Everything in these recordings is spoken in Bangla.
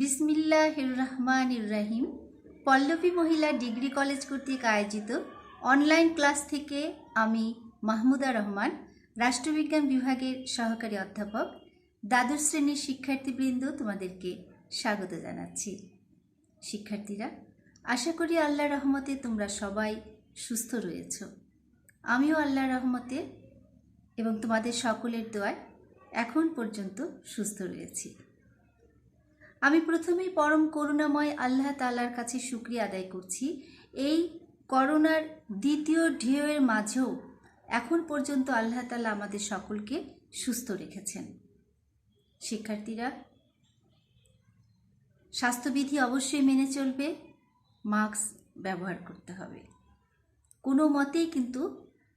বিসমিল্লাহির রহমানির রহিম। পল্লবী মহিলা ডিগ্রি কলেজ কর্তৃক আয়োজিত অনলাইন ক্লাস থেকে আমি মাহমুদা রহমান, রাষ্ট্রবিজ্ঞান বিভাগের সহকারী অধ্যাপক, দ্বাদশ শ্রেণীর শিক্ষার্থীবৃন্দ তোমাদেরকে স্বাগত জানাচ্ছি। শিক্ষার্থীরা, আশা করি আল্লাহর রহমতে তোমরা সবাই সুস্থ রয়েছ। আমিও আল্লাহর রহমতে এবং তোমাদের সকলের দোয়ায় এখন পর্যন্ত সুস্থ রয়েছি। আমি প্রথমেই পরম করুণাময় আল্লাহ তাআলার কাছে শুকরিয়া আদায় করছি, এই করোনার দ্বিতীয় ঢেউয়ের মাঝেও এখন পর্যন্ত আল্লাহ তাআলা আমাদের সকলকে সুস্থ রেখেছেন। শিক্ষার্থীরা, স্বাস্থ্যবিধি অবশ্যই মেনে চলবে, মাস্ক ব্যবহার করতে হবে। কোনো মতেই কিন্তু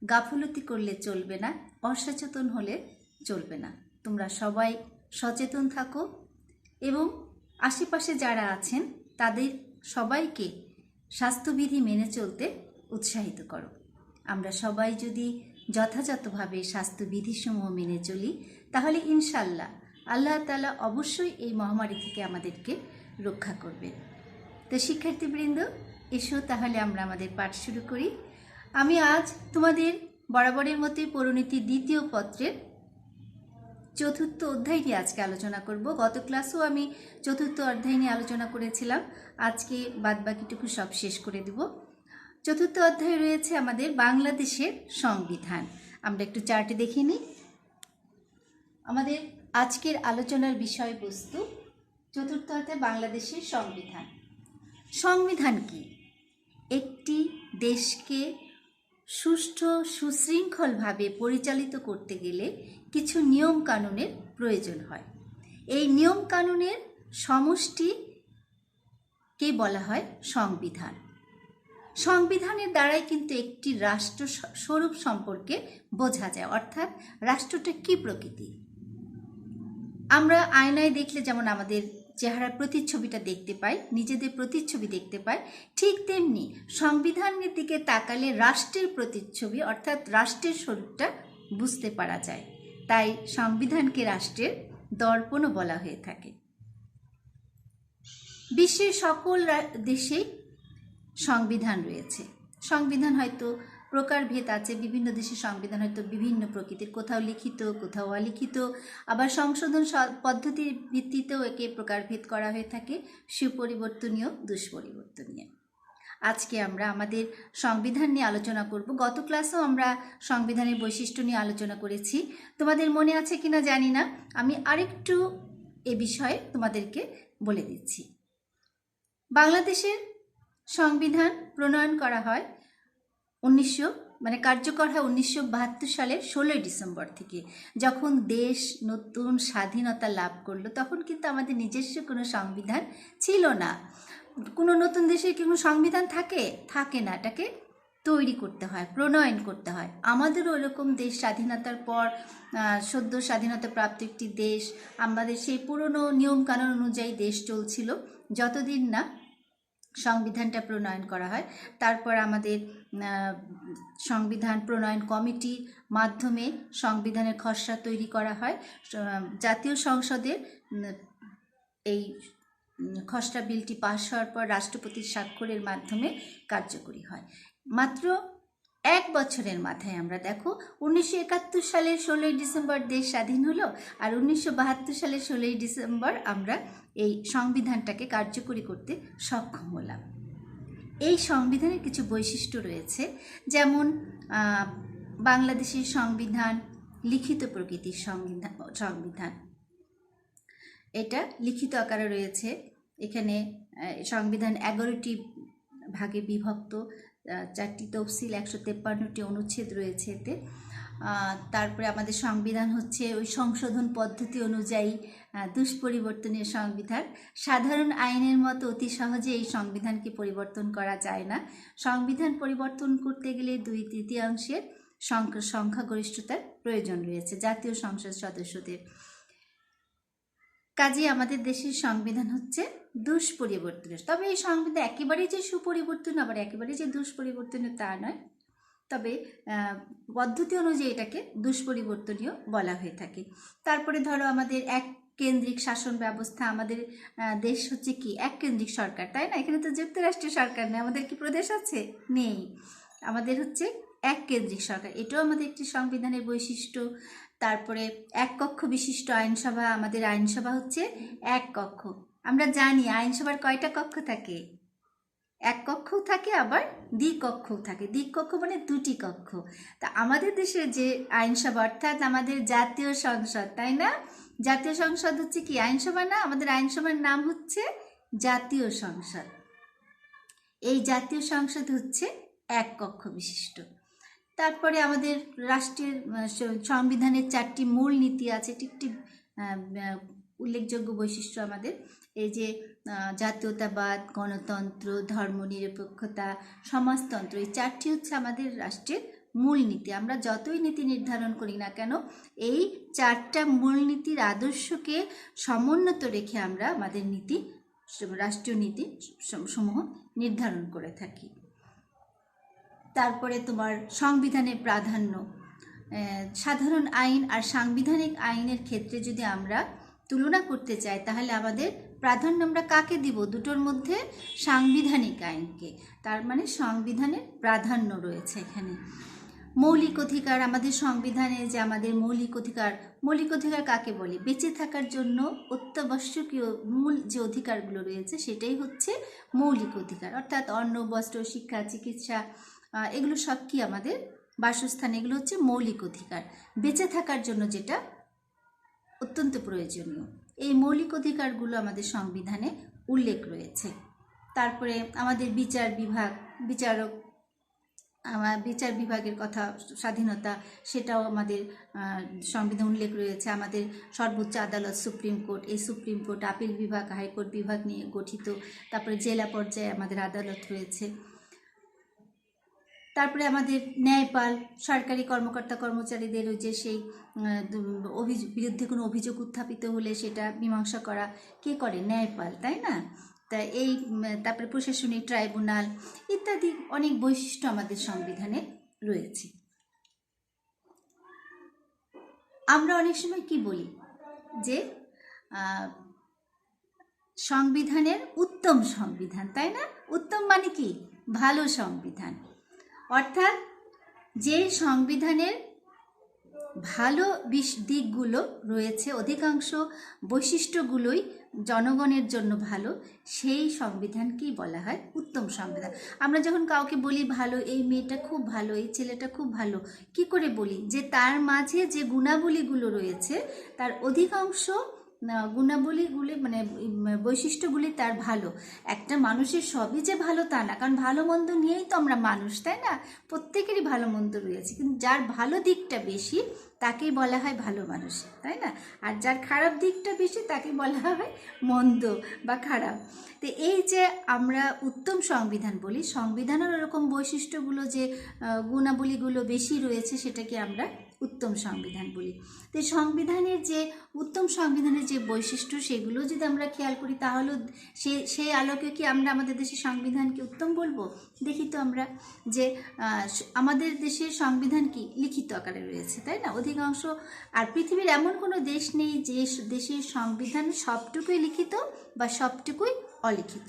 গাফলতি করলে চলবে না, অসচেতন হলে চলবে না। তোমরা সবাই সচেতন থাকো এবং আশেপাশে যারা আছেন তাদের সবাইকে স্বাস্থ্যবিধি মেনে চলতে উৎসাহিত করো। আমরা সবাই যদি যথাযথভাবে স্বাস্থ্যবিধিসমূহ মেনে চলি তাহলে ইনশাল্লাহ আল্লাহ তাআলা অবশ্যই এই মহামারী থেকে আমাদেরকে রক্ষা করবে। তো শিক্ষার্থীবৃন্দ, এসো তাহলে আমরা আমাদের পাঠ শুরু করি। আমি আজ তোমাদের বরাবরের মতোই পরিণতির দ্বিতীয় পত্রের চতুর্থ অধ্যায় নিয়ে আজকে আলোচনা করব। গত ক্লাসেও আমি চতুর্থ অধ্যায় নিয়ে আলোচনা করেছিলাম, আজকে বাদবাকিটুকু সব শেষ করে দেব। চতুর্থ অধ্যায় রয়েছে আমাদের বাংলাদেশের সংবিধান। আমরা একটু চার্টে দেখে নিই। আমাদের আজকের আলোচনার বিষয়বস্তু চতুর্থ অধ্যায় বাংলাদেশের সংবিধান। সংবিধান কি? একটি দেশকে সুষ্ঠু সুশৃঙ্খলভাবে পরিচালিত করতে গেলে কিছু নিয়ম কানুনের প্রয়োজন হয়। এই নিয়ম কানুনের সমষ্টিকে বলা হয় সংবিধান। সংবিধানের দ্বারাই কিন্তু একটি রাষ্ট্র স্বরূপ সম্পর্কে বোঝা যায়, অর্থাৎ রাষ্ট্রটা কি প্রকৃতি। আমরা আয়নায় দেখলে যেমন আমাদের চেহারার প্রতিচ্ছবিটা দেখতে পাই, নিজেদের প্রতিচ্ছবি দেখতে পাই, ঠিক তেমনি সংবিধানের দিকে তাকালে রাষ্ট্রের প্রতিচ্ছবি অর্থাৎ রাষ্ট্রের স্বরূপটা বুঝতে পারা যায়। তাই সংবিধানকে রাষ্ট্রের দর্পণও বলা হয়ে থাকে। বিশ্বের সকল দেশেই সংবিধান রয়েছে। সংবিধান হয়তো প্রকারভেদ আছে, বিভিন্ন দেশের সংবিধান হয়তো বিভিন্ন প্রকৃতির, কোথাও লিখিত কোথাও অলিখিত, আবার সংশোধন পদ্ধতির ভিত্তিতেও একে প্রকারভেদ করা হয়ে থাকে, সুপরিবর্তনীয় দুষ্পরিবর্তনীয়। আজকে আমরা আমাদের সংবিধান নিয়ে আলোচনা করব। গত ক্লাসেও আমরা সংবিধানের বৈশিষ্ট্য নিয়ে আলোচনা করেছি, তোমাদের মনে আছে কিনা জানি না, আমি আরেকটু এ বিষয়ে তোমাদেরকে বলে দিচ্ছি। বাংলাদেশের সংবিধান প্রণয়ন করা হয় কার্যকর হয় 1972 সালের 16 ডিসেম্বর থেকে। যখন দেশ নতুন স্বাধীনতা লাভ করলো তখন কিন্তু আমাদের নিজস্ব কোনো সংবিধান ছিল না। কোনো নতুন দেশের কি কোনো সংবিধান থাকে না, এটাকে তৈরি করতে হয়, প্রণয়ন করতে হয়। আমাদেরও ওরকম দেশ স্বাধীনতার পর সদ্য স্বাধীনতা প্রাপ্ত একটি দেশ, আমাদের সেই পুরনো নিয়মকানুন অনুযায়ী দেশ চলছিল যতদিন না সংবিধানটা প্রণয়ন করা হয়। তারপর আমাদের সংবিধান প্রণয়ন কমিটির মাধ্যমে সংবিধানের খসড়া তৈরি করা হয়। জাতীয় সংসদের এই খসড়া বিলটি পাশ হওয়ার পর রাষ্ট্রপতির স্বাক্ষরের মাধ্যমে কার্যকরী হয়। মাত্র এক বছরের মাথায় আমরা দেখো 1971 সালের 16 ডিসেম্বর দেশ স্বাধীন হলো, আর 1972 সালের 16 ডিসেম্বর আমরা এই সংবিধানটাকে কার্যকরী করতে সক্ষম হলাম। এই সংবিধানের কিছু বৈশিষ্ট্য রয়েছে, যেমন বাংলাদেশের সংবিধান লিখিত প্রকৃতির সংবিধান। এটা লিখিত আকারে রয়েছে। এখানে সংবিধান 11টি ভাগে বিভক্ত, 4টি তফসিল, 153টি অনুচ্ছেদ রয়েছে এতে। তারপরে আমাদের সংবিধান হচ্ছে ওই সংশোধন পদ্ধতি অনুযায়ী দুষ্পরিবর্তনীয় সংবিধান। সাধারণ আইনের মতো অতি সহজে এই সংবিধানকে পরিবর্তন করা যায় না। সংবিধান পরিবর্তন করতে গেলে 2/3 সংখ্যাগরিষ্ঠতার প্রয়োজন রয়েছে জাতীয় সংসদ সদস্যদের। কাজে আমাদের দেশের সংবিধান হচ্ছে দুষ্পরিবর্তনীয়। তবে এই সংবিধান একেবারেই যে সুপরিবর্তন আবার একেবারেই যে দুষ্পরিবর্তনীয় তা নয়, তবে পদ্ধতি অনুযায়ী এটাকে দুষ্পরিবর্তনীয় বলা হয়ে থাকে। তারপরে ধরো আমাদের 1 কেন্দ্রিক শাসন ব্যবস্থা। আমাদের দেশ হচ্ছে কি এককেন্দ্রিক সরকার, তাই না? এখানে তো যুক্তরাষ্ট্রীয় সরকার নেই, আমাদের কি প্রদেশ আছে? নেই, আমাদের হচ্ছে এককেন্দ্রিক সরকার, এটাও আমাদের একটি সংবিধানের বৈশিষ্ট্য। তারপরে এক কক্ষ বিশিষ্ট আইনসভা, আমাদের আইনসভা হচ্ছে এক কক্ষ। আমরা জানি আইনসভার কয়টা কক্ষ থাকে? এক কক্ষও থাকে, আবার দ্বিকক্ষও থাকে। দ্বিকক্ষ মানে দুটি কক্ষ। তা আমাদের দেশের যে আইনসভা, অর্থাৎ আমাদের জাতীয় সংসদ, তাই না? জাতীয় সংসদ হচ্ছে কি আইনসভা না? আমাদের আইনসভার নাম হচ্ছে জাতীয় সংসদ। এই জাতীয় সংসদ হচ্ছে এক কক্ষ বিশিষ্ট। তারপরে আমাদের রাষ্ট্রের সংবিধানের 4টি মূল নীতি আছে। এটি একটি উল্লেখযোগ্য বৈশিষ্ট্য আমাদের। এই যে জাতীয়তাবাদ, গণতন্ত্র, ধর্মনিরপেক্ষতা, সমাজতন্ত্র, এই 4টি হচ্ছে আমাদের রাষ্ট্রের মূলনীতি। আমরা যতই নীতি নির্ধারণ করি না কেন, এই 4টা মূলনীতির আদর্শকে সমুন্নত রেখে আমরা আমাদের নীতি, রাষ্ট্রীয় নীতি সমূহ নির্ধারণ করে থাকি। তারপরে তোমার সংবিধানের প্রাধান্য, সাধারণ আইন আর সাংবিধানিক আইনের ক্ষেত্রে যদি আমরা তুলনা করতে চাই, তাহলে আমাদের প্রাধান্য আমরা কাকে দিব? দুটোর মধ্যে সাংবিধানিক আইনকে। তার মানে সংবিধানের প্রাধান্য রয়েছে এখানে। মৌলিক অধিকার, আমাদের সংবিধানে যে আমাদের মৌলিক অধিকার কাকে বলে? বেঁচে থাকার জন্য অত্যাবশ্যকীয় মূল যে অধিকারগুলো রয়েছে সেটাই হচ্ছে মৌলিক অধিকার। অর্থাৎ অন্ন, বস্ত্র, শিক্ষা, চিকিৎসা, এগুলো সব কি আমাদের বাসস্থান, এগুলো হচ্ছে মৌলিক অধিকার। বেঁচে থাকার জন্য যেটা অত্যন্ত প্রয়োজনীয়, এই মৌলিক অধিকারগুলো আমাদের সংবিধানে উল্লেখ রয়েছে। তারপরে আমাদের বিচার বিভাগের কথা, স্বাধীনতা, সেটাও আমাদের সংবিধান উল্লেখ রয়েছে। আমাদের সর্বোচ্চ আদালত সুপ্রিম কোর্ট, এই সুপ্রিম কোর্ট আপিল বিভাগ, হাইকোর্ট বিভাগ নিয়ে গঠিত। তারপরে জেলা পর্যায়ে আমাদের আদালত রয়েছে। তারপরে আমাদের ন্যায়পাল, সরকারি কর্মকর্তা কর্মচারীদেরও যে সেই বিরুদ্ধে কোনো অভিযোগ উত্থাপিত হলে সেটা মীমাংসা করা কে করে? ন্যায়পাল, তাই না? তা এই তারপরে প্রশাসনিক ট্রাইব্যুনাল ইত্যাদি অনেক বৈশিষ্ট্য আমাদের সংবিধানে রয়েছে। আমরা অনেক সময় কি বলি যে সংবিধানের উত্তম সংবিধান, তাই না? উত্তম মানে কি? ভালো সংবিধান। অর্থাৎ যে সংবিধানের ভালো দিকগুলো রয়েছে, অধিকাংশ বৈশিষ্ট্যগুলোই জনগণের জন্য ভালো, সেই সংবিধানকেই বলা হয় উত্তম সংবিধান। আমরা যখন কাউকে বলি ভালো, এই মেয়েটা খুব ভালো, এই ছেলেটা খুব ভালো, কি করে বলি? যে তার মাঝে যে গুণাবলীগুলো রয়েছে, তার অধিকাংশ গুণাবলীগুলি মানে বৈশিষ্ট্যগুলি তার ভালো। একটা মানুষের সবই যে ভালো তা না, কারণ ভালো মন্দ নিয়েই তো আমরা মানুষ, তাই না? প্রত্যেকেরই ভালো মন্দ রয়েছে, কিন্তু যার ভালো দিকটা বেশি তাকেই বলা হয় ভালো মানুষ, তাই না? আর যার খারাপ দিকটা বেশি তাকে বলা হয় মন্দ বা খারাপ। তো এই যে আমরা উত্তম সংবিধান বলি, সংবিধানের এরকম বৈশিষ্ট্যগুলো যে গুণাবলীগুলো বেশি রয়েছে সেটাকে আমরা উত্তম সংবিধান বলি। তো সংবিধানের যে উত্তম সংবিধানের যে বৈশিষ্ট্য সেগুলো যদি আমরা খেয়াল করি, তাহলে সেই আলোকে কি আমরা আমাদের দেশের সংবিধানকে উত্তম বলবো? দেখি তো আমরা যে আমাদের দেশের সংবিধান কি লিখিত আকারে রয়েছে, তাই না? অধিকাংশ, আর পৃথিবীর এমন কোনো দেশ নেই যে দেশের সংবিধান সবটুকুই লিখিত বা সবটুকুই অলিখিত।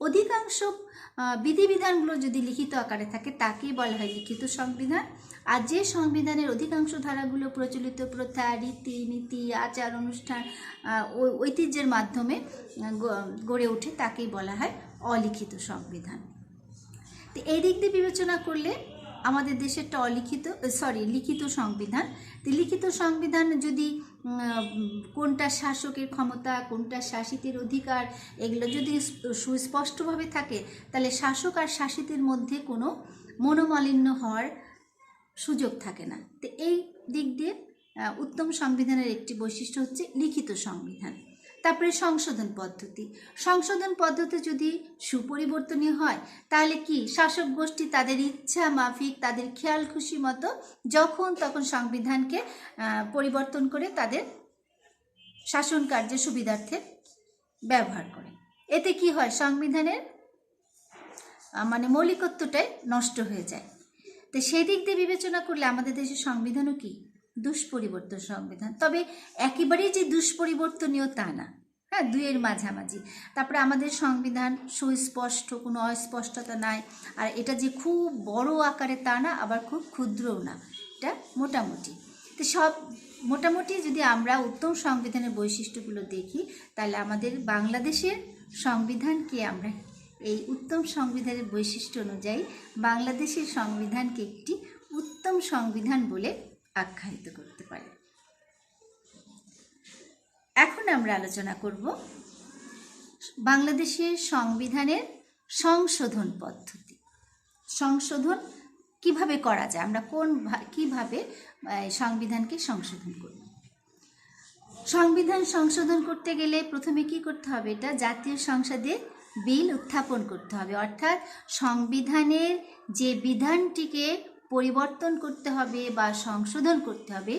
অধিকাংশ বিধিবিধানগুলো যদি লিখিত আকারে থাকে তাকেই বলা হয় লিখিত সংবিধান। আর যে সংবিধানের অধিকাংশ ধারাগুলো প্রচলিত প্রথা, রীতি নীতি, আচার অনুষ্ঠান, ঐতিহ্যের মাধ্যমে গড়ে ওঠে তাকেই বলা হয় অলিখিত সংবিধান। তো এই দিক দিয়ে বিবেচনা করলে আমাদের দেশেরটা লিখিত সংবিধান। তো লিখিত সংবিধান যদি কোনটা শাসকের ক্ষমতা, কোনটা শাসিতের অধিকার, এগুলো যদি সুস্পষ্টভাবে থাকে, তাহলে শাসক আর শাসিতের মধ্যে কোনো মনোমালিন্য হওয়ার সুযোগ থাকে না। তো এই দিক দিয়ে উত্তম সংবিধানের একটি বৈশিষ্ট্য হচ্ছে লিখিত সংবিধান। তারপরে সংশোধন পদ্ধতি যদি সুপরিবর্তনীয় হয়, তাহলে কি শাসক গোষ্ঠী তাদের ইচ্ছা মাফিক, তাদের খেয়াল খুশি মতো যখন তখন সংবিধানকে পরিবর্তন করে তাদের শাসন কার্যের সুবিধার্থে ব্যবহার করে। এতে কি হয়? সংবিধানের মানে মৌলিকত্বটাই নষ্ট হয়ে যায়। তো সেই দিক দিয়ে বিবেচনা করলে আমাদের দেশের সংবিধানও কি দুষ্পরিবর্তন সংবিধান, তবে একেবারেই যে দুষ্পরিবর্তনীয় তা না, হ্যাঁ, দুইয়ের মাঝামাঝি। তারপরে আমাদের সংবিধান সুস্পষ্ট, কোনো অস্পষ্টতা নাই, আর এটা যে খুব বড় আকারে তা না, আবার খুব ক্ষুদ্রও না, এটা মোটামুটি। তো সব মোটামুটি যদি আমরা উত্তম সংবিধানের বৈশিষ্ট্যগুলো দেখি, তাহলে আমাদের বাংলাদেশের সংবিধানকে আমরা এই উত্তম সংবিধানের বৈশিষ্ট্য অনুযায়ী বাংলাদেশের সংবিধানকে একটি উত্তম সংবিধান বলে আখ্যায়িত করতে পারি। এখন আমরা আলোচনা করব বাংলাদেশের সংবিধানের সংশোধন পদ্ধতি। সংশোধন কিভাবে করা যায়, আমরা কিভাবে সংবিধানকে সংশোধন করব। সংবিধান সংশোধন করতে গেলে প্রথমে কি করতে হবে, এটা জাতীয় সংসদে বিল উত্থাপন করতে হবে, অর্থাৎ সংবিধানের যে বিধানটিকে পরিবর্তন করতে হবে বা সংশোধন করতে হবে,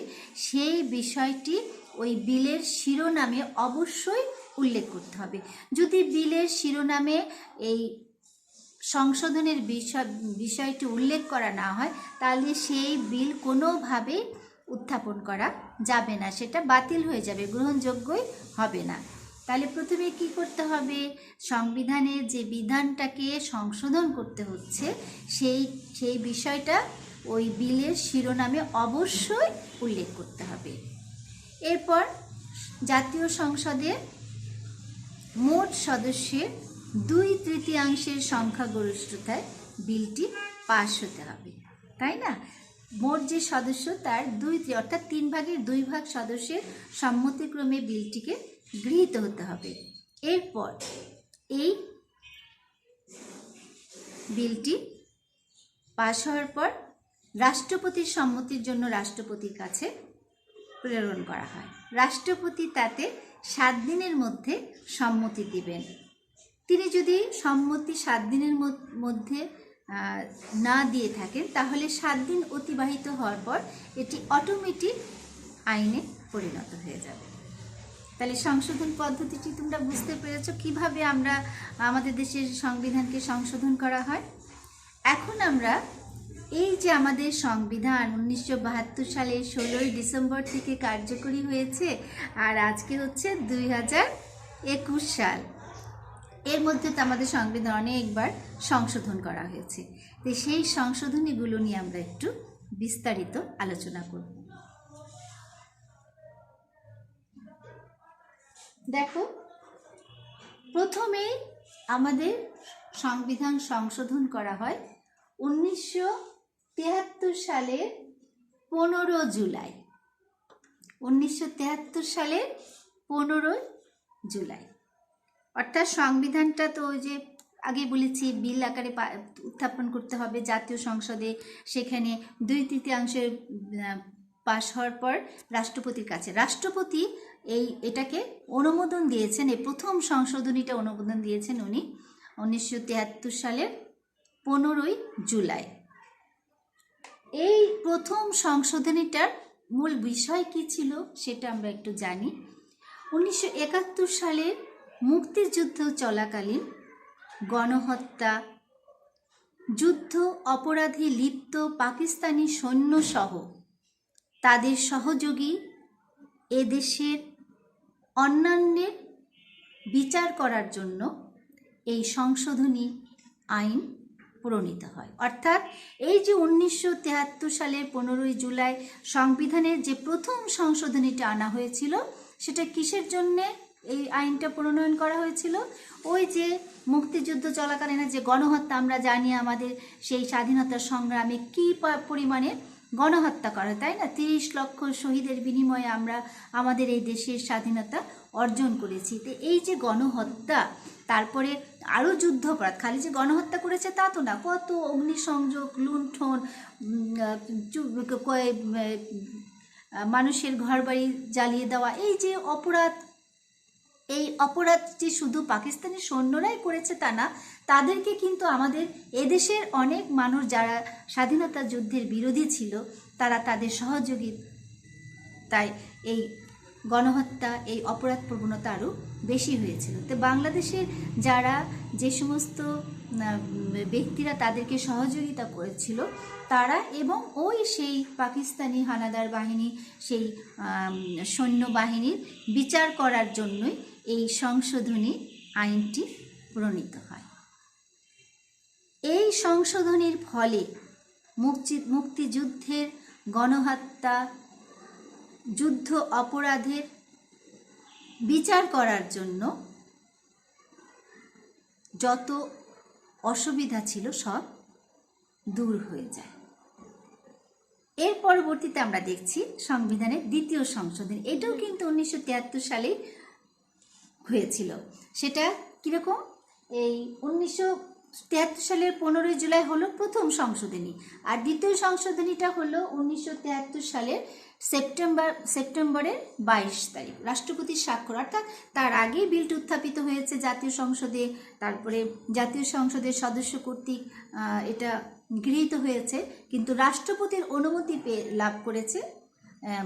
সেই বিষয়টি ওই বিলের শিরোনামে অবশ্যই উল্লেখ করতে হবে। যদি বিলের শিরোনামে এই সংশোধনের বিষয়টি উল্লেখ করা না হয়, তাহলে সেই বিল কোনোভাবে উত্থাপন করা যাবে না, সেটা বাতিল হয়ে যাবে, গ্রহণযোগ্যই হবে না। তাহলে প্রথমে কি করতে হবে, সংবিধানের যে বিধানটাকে সংশোধন করতে হচ্ছে সেই বিষয়টা ওই বিলের শিরোনামে অবশ্যই উল্লেখ করতে হবে। এরপর জাতীয় সংসদে মোট সদস্যের 2/3 সংখ্যাগরিষ্ঠতায় বিলটি পাশ হতে হবে, তাই না? মোট যে সদস্য তার 2/3 অর্থাৎ 3/2 সদস্যের সম্মতিক্রমে বিলটিকে গৃহীত হতে হবে। এরপর এই বিলটি পাশ হওয়ার পর রাষ্ট্রপতির সম্মতির জন্য রাষ্ট্রপতির কাছে প্রেরণ করা হয়। রাষ্ট্রপতি তাতে 7 দিনের মধ্যে সম্মতি দিবেন। তিনি যদি সম্মতি 7 দিনের মধ্যে না দিয়ে থাকেন, তাহলে 7 দিন অতিবাহিত হওয়ার পর এটি অটোমেটিক আইনে পরিণত হয়ে যাবে। তাহলে সংশোধন পদ্ধতিটি তোমরা বুঝতে পেরেছো কিভাবে আমরা আমাদের দেশের সংবিধানকে সংশোধন করা হয়। এখন আমরা এই যে আমাদের সংবিধান 1972 সালের 16 ডিসেম্বর থেকে কার্যকরী হয়েছে, আর আজকে হচ্ছে 2021 সাল, এর মধ্যে তো আমাদের সংবিধান অনেকবার সংশোধন করা হয়েছে। তো সেই সংশোধনীগুলো নিয়ে আমরা একটু বিস্তারিত আলোচনা করব। দেখো, প্রথমে আমাদের সংবিধান সংশোধন করা হয় 1973 সালের 15 জুলাই। 1973 সালের 15 জুলাই, অর্থাৎ সংবিধানটা তো ওই যে আগে বলেছি বিল আকারে উত্থাপন করতে হবে জাতীয় সংসদে, সেখানে 2/3 পাশ হওয়ার পর রাষ্ট্রপতির কাছে, রাষ্ট্রপতি এটাকে অনুমোদন দিয়েছেন, এই প্রথম সংশোধনীটা অনুমোদন দিয়েছেন উনি 1973 সালের 15 জুলাই। এই প্রথম সংশোধনীটার মূল বিষয় কি ছিল সেটা আমরা একটু জানি। 1971 সালে মুক্তিযুদ্ধ চলাকালীন গণহত্যা, যুদ্ধ অপরাধে লিপ্ত পাকিস্তানি সৈন্যসহ তাদের সহযোগী এদেশের অন্যান্যের বিচার করার জন্য এই সংশোধনী আইন প্রণীত হয়। অর্থাৎ এই যে 1973 সালের 15 জুলাই সংবিধানের যে প্রথম সংশোধনীটা আনা হয়েছিল, সেটা কিসের জন্যে এই আইনটা প্রণয়ন করা হয়েছিল? ওই যে মুক্তিযুদ্ধ চলাকালীন যে গণহত্যা, আমরা জানি আমাদের সেই স্বাধীনতা সংগ্রামে কী পরিমাণে গণহত্যা করা, তাই না? 30 লক্ষ শহীদের বিনিময়ে আমরা আমাদের এই দেশের স্বাধীনতা অর্জন করেছি। তো এই যে গণহত্যা, তারপরে আরও যুদ্ধাপরাধ, খালি যে গণহত্যা করেছে তা তো না, কত অগ্নিসংযোগ, লুণ্ঠন, মানুষের ঘরবাড়ি জ্বালিয়ে দেওয়া, এই যে অপরাধ, এই অপরাধ যে শুধু পাকিস্তানি সৈন্যরাই করেছে তা না, তাদেরকে কিন্তু আমাদের এদেশের অনেক মানুষ যারা স্বাধীনতা যুদ্ধের বিরোধী ছিল, তারা তাদের সহযোগী, তাই এই গণহত্যা, এই অপরাধ প্রবণতা আরও বেশি হয়েছিল। তো বাংলাদেশের যারা যে সমস্ত ব্যক্তিরা তাদেরকে সহযোগিতা করেছিল তারা এবং ওই সেই পাকিস্তানি হানাদার বাহিনী, সেই সৈন্যবাহিনীর বিচার করার জন্যই এই সংশোধনী আইনটি প্রণীত হয়। এই সংশোধনীর ফলে মুক্তিযুদ্ধের গণহত্যা, যুদ্ধ অপরাধের বিচার করার জন্য যত অসুবিধা ছিল সব দূর হয়ে যায়। এর পরবর্তীতে আমরা দেখছি সংবিধানের দ্বিতীয় সংশোধনী। এটাও কিন্তু 1973 সালে হয়েছিল। সেটা কীরকম? এই 1973 সালের 15 জুলাই হলো প্রথম সংশোধনী, আর দ্বিতীয় সংশোধনীটা হলো 1973 সালের সেপ্টেম্বরের 22 তারিখ রাষ্ট্রপতির স্বাক্ষর। অর্থাৎ তার আগেই বিলটি উত্থাপিত হয়েছে জাতীয় সংসদে, তারপরে জাতীয় সংসদের সদস্য কর্তৃক এটা গৃহীত হয়েছে, কিন্তু রাষ্ট্রপতির অনুমতি লাভ করেছে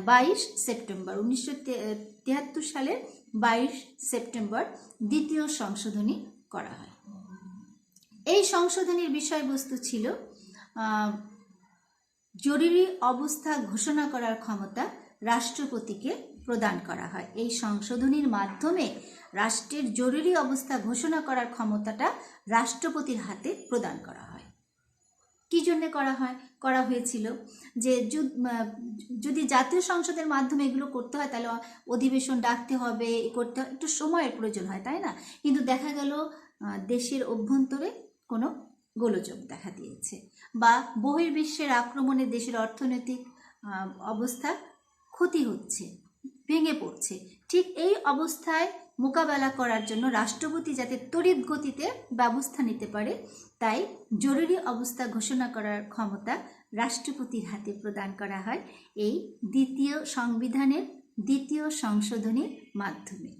22 সেপ্টেম্বর 1973 সালের 22 সেপ্টেম্বর দ্বিতীয় সংশোধনী করা হয়। এই সংশোধনীর বিষয়বস্তু ছিল জরুরি অবস্থা ঘোষণা করার ক্ষমতা রাষ্ট্রপতিকে প্রদান করা হয়। এই সংশোধনীর মাধ্যমে রাষ্ট্রের জরুরি অবস্থা ঘোষণা করার ক্ষমতাটা রাষ্ট্রপতির হাতে প্রদান করা হয়। কী জন্যে করা হয়েছিল? যে যদি জাতীয় সংসদের মাধ্যমে এগুলো করতে হয় তাহলে অধিবেশন ডাকতে হবে, করতে হয়, একটু সময়ের প্রয়োজন হয়, তাই না? কিন্তু দেখা গেল দেশের অভ্যন্তরে কোনো গোলযোগ দেখা দিয়েছে বা বহির্বিশ্বের আক্রমণে দেশের অর্থনৈতিক অবস্থা ক্ষতি হচ্ছে, ভেঙে পড়ছে। ঠিক এই অবস্থায় মোকাবেলা করার জন্য রাষ্ট্রপতি যাতে তড়িৎ গতিতে ব্যবস্থা নিতে পারে, তাই জরুরি অবস্থা ঘোষণা করার ক্ষমতা রাষ্ট্রপতির হাতে প্রদান করা হয় এই দ্বিতীয় সংবিধানের দ্বিতীয় সংশোধনীর মাধ্যমে।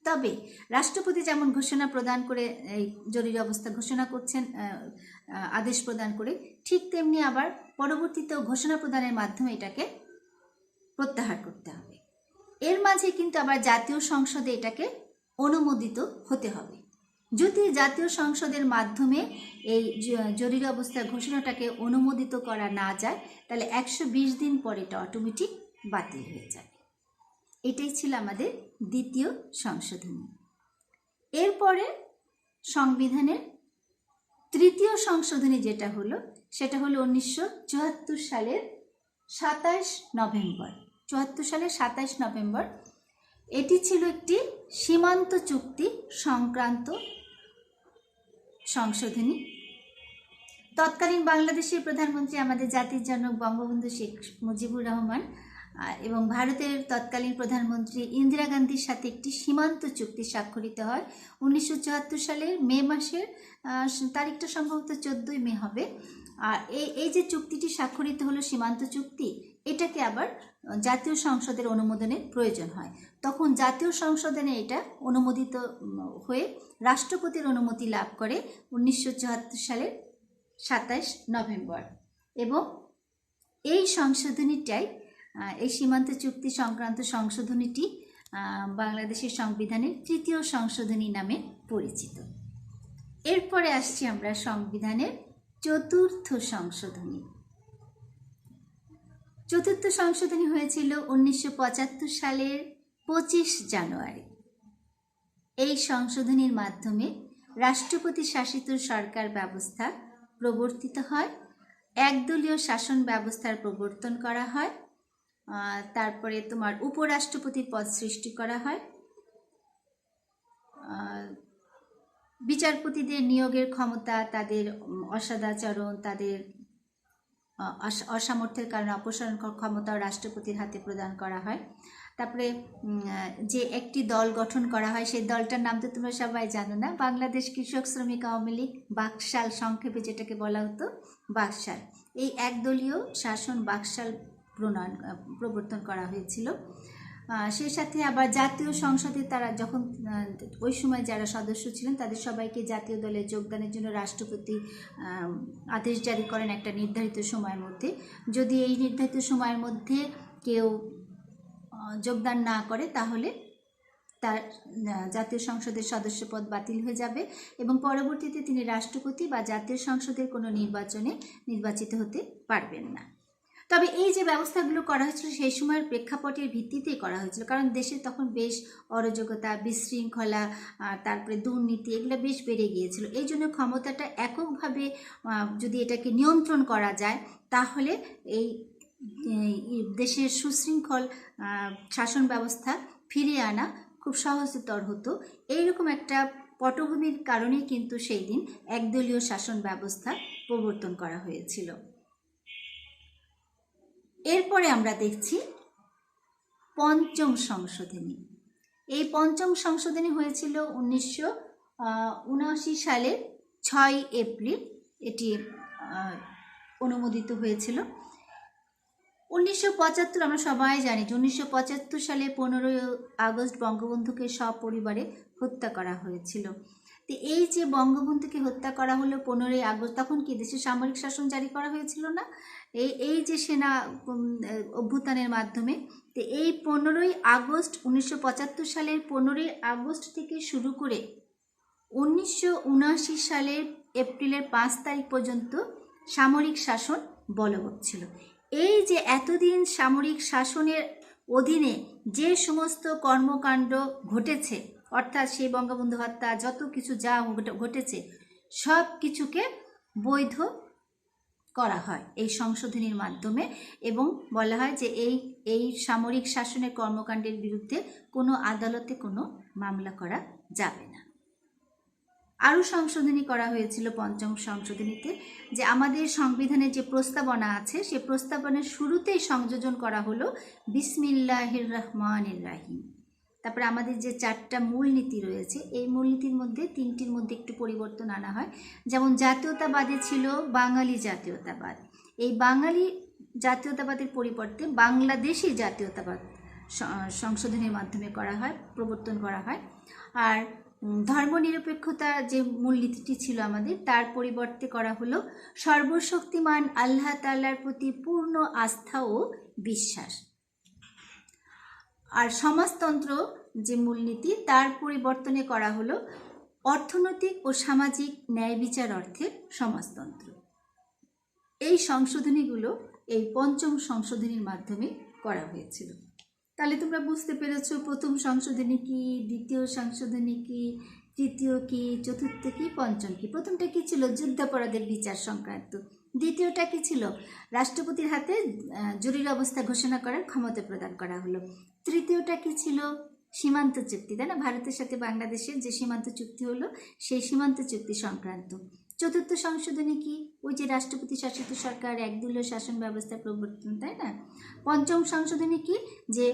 তবে রাষ্ট্রপতি যেমন ঘোষণা প্রদান করে এই জরুরি অবস্থা ঘোষণা করছেন আদেশ প্রদান করে, ঠিক তেমনি আবার পরবর্তীতেও ঘোষণা প্রদানের মাধ্যমে এটাকে প্রত্যাহার করতে হবে। এর মাঝে কিন্তু আবার জাতীয় সংসদে এটাকে অনুমোদিত হতে হবে। যদি জাতীয় সংসদের মাধ্যমে এই জরুরি অবস্থার ঘোষণাটাকে অনুমোদিত করা না যায়, তাহলে 120 দিন পরে এটা অটোমেটিক বাতিল হয়ে যাবে। এটাই ছিল আমাদের দ্বিতীয় সংশোধনী। এরপরে সংবিধানের তৃতীয় সংশোধনী যেটা হলো, সেটা হলো 1974 সালের 27 নভেম্বর। 74 সালের 27 নভেম্বর এটি ছিল একটি সীমান্ত চুক্তি সংক্রান্ত সংশোধনী। তৎকালীন বাংলাদেশের প্রধানমন্ত্রী আমাদের জাতির জনক বঙ্গবন্ধু শেখ মুজিবুর রহমান এবং ভারতের তৎকালীন প্রধানমন্ত্রী ইন্দিরা গান্ধীর সাথে একটি সীমান্ত চুক্তি স্বাক্ষরিত হয় 1974 সালের মে মাসের, তারিখটা সম্ভবত 14ই মে হবে। আর এই যে চুক্তিটি স্বাক্ষরিত হলো সীমান্ত চুক্তি, এটাকে আবার জাতীয় সংসদের অনুমোদনের প্রয়োজন হয়। তখন জাতীয় সংসদে এটা অনুমোদিত হয়ে রাষ্ট্রপতির অনুমতি লাভ করে 1974 সালের 27 নভেম্বর। এবং এই সংশোধনীটাই, এই সীমান্ত চুক্তি সংক্রান্ত সংশোধনীটি বাংলাদেশের সংবিধানের তৃতীয় সংশোধনী নামে পরিচিত। এরপরে আসছি আমরা সংবিধানের চতুর্থ সংশোধনী। চতুর্থ সংশোধনী হয়েছিল 1975 সালের 25 জানুয়ারি। এই সংশোধনীর মাধ্যমে রাষ্ট্রপতি শাসিত সরকার ব্যবস্থা প্রবর্তিত হয়, একদলীয় শাসন ব্যবস্থার প্রবর্তন করা হয়, তারপরে তোমার উপরাষ্ট্রপতির পদ সৃষ্টি করা হয়, বিচারপতিদের নিয়োগের ক্ষমতা, তাদের অসদাচরণ, তাদের অসামর্থ্যের কারণে অপসারণ ক্ষমতাও রাষ্ট্রপতির হাতে প্রদান করা হয়। তারপরে যে একটি দল গঠন করা হয়, সেই দলটার নাম তো তোমরা সবাই জানো না, বাংলাদেশ কৃষক শ্রমিক আওয়ামী লীগ, বাকশাল সংক্ষেপে যেটাকে বলা হতো বাকশাল। এই একদলীয় শাসন বাকশাল প্রবর্তন করা হয়েছিল। সেই সাথে আবার জাতীয় সংসদে তারা যখন ওই সময় যারা সদস্য ছিলেন তাদের সবাইকে জাতীয় দলে যোগদানের জন্য রাষ্ট্রপতি আদেশ জারি করেন একটা নির্ধারিত সময়ের মধ্যে। যদি এই নির্ধারিত সময়ের মধ্যে কেউ যোগদান না করে তাহলে তার জাতীয় সংসদের সদস্যপদ বাতিল হয়ে যাবে এবং পরবর্তীতে তিনি রাষ্ট্রপতি বা জাতীয় সংসদের কোনো নির্বাচনে নির্বাচিত হতে পারবেন না। তবে এই যে ব্যবস্থাগুলো করা হয়েছিল সেই সময়ের প্রেক্ষাপটের ভিত্তিতেই করা হয়েছিল, কারণ দেশে তখন বেশ অরাজকতা, বিশৃঙ্খলা, তারপরে দুর্নীতি এগুলো বেশ বেড়ে গিয়েছিল। এই জন্য ক্ষমতাটা এককভাবে যদি এটাকে নিয়ন্ত্রণ করা যায় তাহলে এই দেশের সুশৃঙ্খল শাসন ব্যবস্থা ফিরিয়ে আনা খুব সহজতর হতো। এইরকম একটা পটভূমির কারণেই কিন্তু সেই দিন একদলীয় শাসন ব্যবস্থা প্রবর্তন করা হয়েছিল। এরপরে আমরা দেখছি পঞ্চম সংশোধনী। এই পঞ্চম সংশোধনী হয়েছিল 1979 সালের 6 এপ্রিল এটি অনুমোদিত হয়েছিল। 1975 আমরা সবাই জানি যে 1975 সালে 15ই আগস্ট বঙ্গবন্ধুকে সপরিবারে হত্যা করা হয়েছিল। তো এই যে বঙ্গবন্ধুকে হত্যা করা হলো 15ই আগস্ট, তখন কি দেশে সামরিক শাসন জারি করা হয়েছিল না এই যে সেনা অভ্যুত্থানের মাধ্যমে। তো এই 15ই আগস্ট 1975 সালের 15ই আগস্ট থেকে শুরু করে 1979 সালের এপ্রিলের 5 তারিখ পর্যন্ত সামরিক শাসন বলবৎ ছিল। এই যে এতদিন সামরিক শাসনের অধীনে যে সমস্ত কর্মকাণ্ড ঘটেছে, অর্থাৎ সেই বঙ্গবন্ধু হত্যা যত কিছু যা ঘটেছে সব কিছুকে বৈধ করা হয় এই সংশোধনীর মাধ্যমে, এবং বলা হয় যে এই সামরিক শাসনের কর্মকাণ্ডের বিরুদ্ধে কোনো আদালতে কোনো মামলা করা যাবে না। আরও সংশোধনী করা হয়েছিল পঞ্চম সংশোধনীতে, যে আমাদের সংবিধানের যে প্রস্তাবনা আছে সে প্রস্তাবনার শুরুতেই সংযোজন করা হলো বিসমিল্লাহির রহমানির রাহিম। তারপরে আমাদের যে 4টা মূলনীতি রয়েছে এই মূলনীতির মধ্যে 3টির মধ্যে একটু পরিবর্তন আনা হয়। যেমন জাতীয়তাবাদে ছিল বাঙালি জাতীয়তাবাদ, এই বাঙালি জাতীয়তাবাদের পরিবর্তে বাংলাদেশি জাতীয়তাবাদ সংশোধনীর মাধ্যমে করা হয়, প্রবর্তন করা হয়। আর ধর্মনিরপেক্ষতা যে মূলনীতিটি ছিল আমাদের, তার পরিবর্তে করা হলো সর্বশক্তিমান আল্লাহ তাআলার প্রতি পূর্ণ আস্থা ও বিশ্বাস। আর সমাজতন্ত্র যে মূলনীতি তার পরিবর্তনে করা হলো অর্থনৈতিক ও সামাজিক ন্যায় বিচার অর্থে সমাজতন্ত্র। এই সংশোধনীগুলো এই পঞ্চম সংশোধনীর মাধ্যমে করা হয়েছিল। তাহলে তোমরা বুঝতে পেরেছো প্রথম সংশোধনী কি, দ্বিতীয় সংশোধনী কি, তৃতীয় কি, চতুর্থ কি, পঞ্চম কি। প্রথমটা কি ছিল? যুদ্ধাপরাধের বিচার সংক্রান্ত। দ্বিতীয়টা কি ছিল? রাষ্ট্রপতির হাতে জরুরি অবস্থা ঘোষণা করার ক্ষমতা প্রদান করা হলো। তৃতীয়টা কি ছিল? সীমান্ত চুক্তি, তাই না? ভারতের সাথে বাংলাদেশের যে সীমান্ত চুক্তি হলো সেই সীমান্ত চুক্তি সংক্রান্ত। চতুর্থ সংশোধনী কি? ওই যে রাষ্ট্রপতি শাসিত সরকার একদলীয় শাসন ব্যবস্থা প্রবর্তন, তাই না? পঞ্চম সংশোধনী কি? যে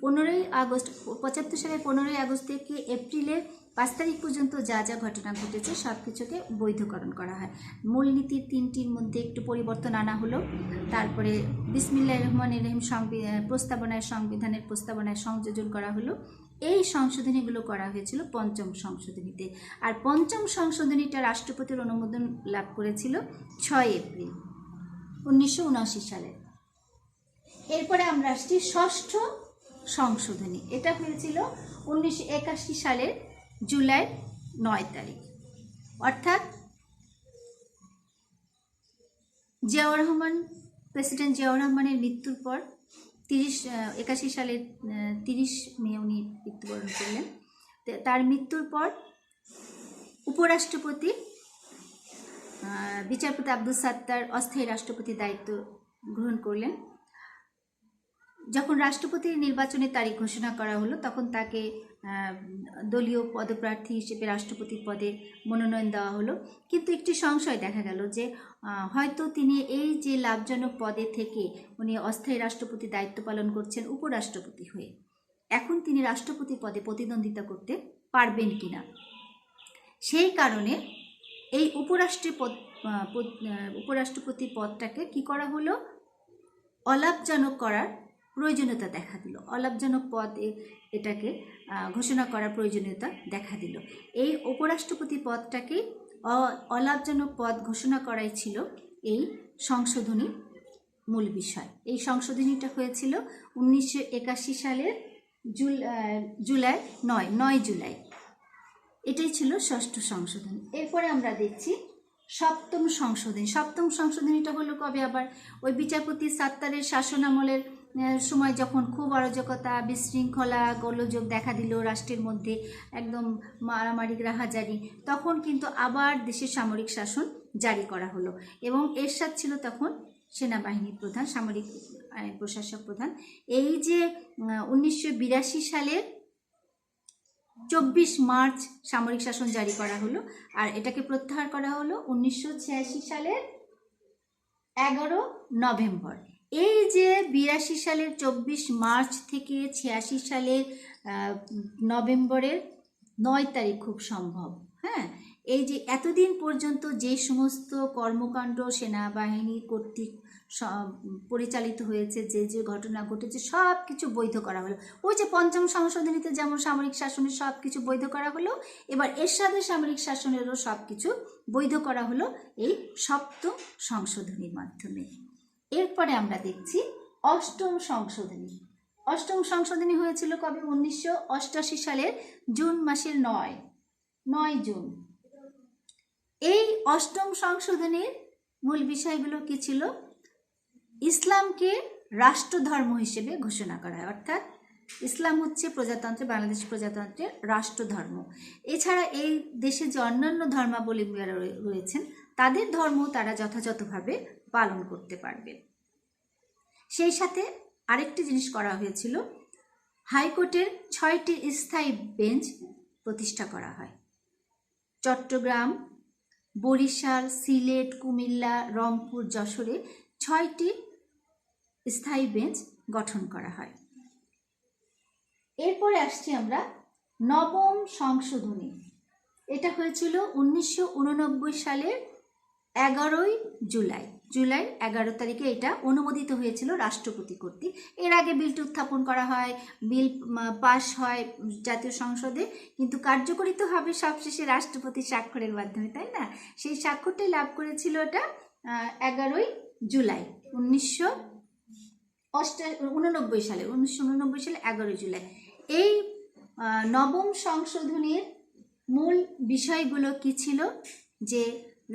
15ই আগস্ট 75 সালের 15ই আগস্ট থেকে এপ্রিলের 5 তারিখ পর্যন্ত যা যা ঘটনা ঘটেছে সব কিছুকে বৈধকরণ করা হয়। মূলনীতির 3টির মধ্যে একটু পরিবর্তন আনা হলো। তারপরে বিসমিল্লাহির রহমানির রহিম প্রস্তাবনায় সংবিধানের প্রস্তাবনায় সংযোজন করা হলো। এই সংশোধনীগুলো করা হয়েছিল পঞ্চম সংশোধনীতে। আর পঞ্চম সংশোধনীটা রাষ্ট্রপতির অনুমোদন লাভ করেছিল 6 এপ্রিল 1979 সালে। এরপরে আমরা আসছি ষষ্ঠ সংশোধনী। এটা হয়েছিল 1981 সালের জুলাই 9 তারিখ। অর্থাৎ প্রেসিডেন্ট জিয়াউর রহমানের মৃত্যুর পর 81 সালের 30 মে উনি মৃত্যুবরণ করলেন। তার মৃত্যুর পর উপরাষ্ট্রপতি বিচারপতি আব্দুস সাত্তার অস্থায়ী রাষ্ট্রপতির দায়িত্ব গ্রহণ করলেন। যখন রাষ্ট্রপতির নির্বাচনের তারিখ ঘোষণা করা হলো তখন তাকে দলীয় পদপ্রার্থী হিসেবে রাষ্ট্রপতির পদে মনোনয়ন দেওয়া হলো। কিন্তু একটি সংশয় দেখা গেল যে হয়তো তিনি এই যে লাভজনক পদে থেকে উনি অস্থায়ী রাষ্ট্রপতি দায়িত্ব পালন করছেন উপরাষ্ট্রপতি হয়ে, এখন তিনি রাষ্ট্রপতি পদে প্রতিদ্বন্দ্বিতা করতে পারবেন কিনা। সেই কারণে এই উপরাষ্ট্রপতি পদটাকে কি করা হলো? অলাভজনক করার প্রয়োজনীয়তা দেখা দিল। অলাভজনক পদ এটাকে ঘোষণা করার প্রয়োজনীয়তা দেখা দিল। এই উপরাষ্ট্রপতি পদটাকে অলাভজনক পদ ঘোষণা করাই ছিল এই সংশোধনীর মূল বিষয়। এই সংশোধনীটা হয়েছিল 1981 সালের জুলাই 9 জুলাই। এটাই ছিল ষষ্ঠ সংশোধনী। এরপরে আমরা দেখছি সপ্তম সংশোধনী। সপ্তম সংশোধনীটা হলো কবে? আবার ওই বিচারপতি সাত্তারের শাসনামলের সময় যখন খুব অরাজকতা, বিশৃঙ্খলা, গোলযোগ দেখা দিল রাষ্ট্রের মধ্যে, একদম মারামারি রাহাজারি, তখন কিন্তু আবার দেশের সামরিক শাসন জারি করা হলো এবং এরশাদ ছিল তখন সেনাবাহিনী প্রধান, সামরিক প্রশাসক প্রধান। এই যে 1982 সালের 24 মার্চ সামরিক শাসন জারি করা হলো, আর এটাকে প্রত্যাহার করা হলো 1986 সালের 11 নভেম্বর। এই যে 82 সালের 24 মার্চ থেকে 86 সালের নভেম্বরের 9 তারিখ খুব সম্ভব, হ্যাঁ, এই যে এতদিন পর্যন্ত যে সমস্ত কর্মকাণ্ড সেনাবাহিনী কর্তৃক পরিচালিত হয়েছে, যে যে ঘটনা ঘটেছে, সব কিছু বৈধ করা হলো। ওই যে পঞ্চম সংশোধনীতে যেমন সামরিক শাসনের সব কিছু বৈধ করা হলো, এবার এরশাদের সামরিক শাসনেরও সব কিছু বৈধ করা হলো এই সপ্তম সংশোধনীর মাধ্যমে। এরপরে আমরা দেখছি অষ্টম সংশোধনী। অষ্টম সংশোধনী হয়েছিল কবে? 1988 সালের জুন মাসের 9 জুন। এই অষ্টম সংশোধনীর মূল বিষয়গুলো কি ছিল? ইসলামকে রাষ্ট্রধর্ম হিসেবে ঘোষণা করা হয়, অর্থাৎ ইসলাম হচ্ছে প্রজাতন্ত্রে, বাংলাদেশ প্রজাতন্ত্রের রাষ্ট্রধর্ম। এছাড়া এই দেশে যে অন্যান্য ধর্মাবলম্বীরা রয়েছেন তাদের ধর্ম তারা যথাযথভাবে পালন করতে পারবে। সেই সাথে আরেকটি জিনিস করা হয়েছিল, হাইকোর্টের 6টি স্থায়ী বেঞ্চ প্রতিষ্ঠা করা হয়। চট্টগ্রাম, বরিশাল, সিলেট, কুমিল্লা, রংপুর, যশোরে 6টি স্থায়ী বেঞ্চ গঠন করা হয়। এরপরে আসছি আমরা নবম সংশোধনী। এটা হয়েছিল 1989 সালের 11 জুলাই। জুলাই 11 তারিখে এটা অনুমোদিত হয়েছিল রাষ্ট্রপতি কর্তৃক। এর আগে বিলটি উত্থাপন করা হয়, বিল পাস হয় জাতীয় সংসদে, কিন্তু কার্যকরিত হবে সবশেষে রাষ্ট্রপতির স্বাক্ষরের মাধ্যমে, তাই না? সেই স্বাক্ষরটাই লাভ করেছিল এটা 11 জুলাই 1989 সালে। 1989 সালে 11 জুলাই। এই নবম সংশোধনীর মূল বিষয়গুলো কি ছিল? যে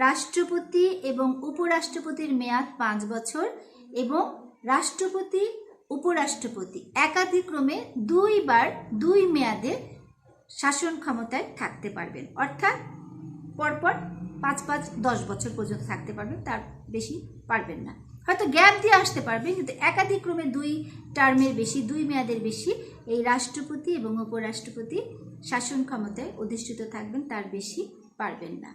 রাষ্ট্রপতি এবং উপরাষ্ট্রপতির মেয়াদ 5 বছর এবং রাষ্ট্রপতি উপরাষ্ট্রপতি একাধিক্রমে 2 বার 2 মেয়াদে শাসন ক্ষমতায় থাকতে পারবেন, অর্থাৎ পরপর 5-5-10 বছর পর্যন্ত থাকতে পারবেন, তার বেশি পারবেন না। হয়তো গ্যাপ দিয়ে আসতে পারবেন, কিন্তু একাধিক্রমে 2 টার্মের বেশি, 2 মেয়াদের বেশি এই রাষ্ট্রপতি এবং উপরাষ্ট্রপতি শাসন ক্ষমতায় অধিষ্ঠিত থাকবেন, তার বেশি পারবেন না।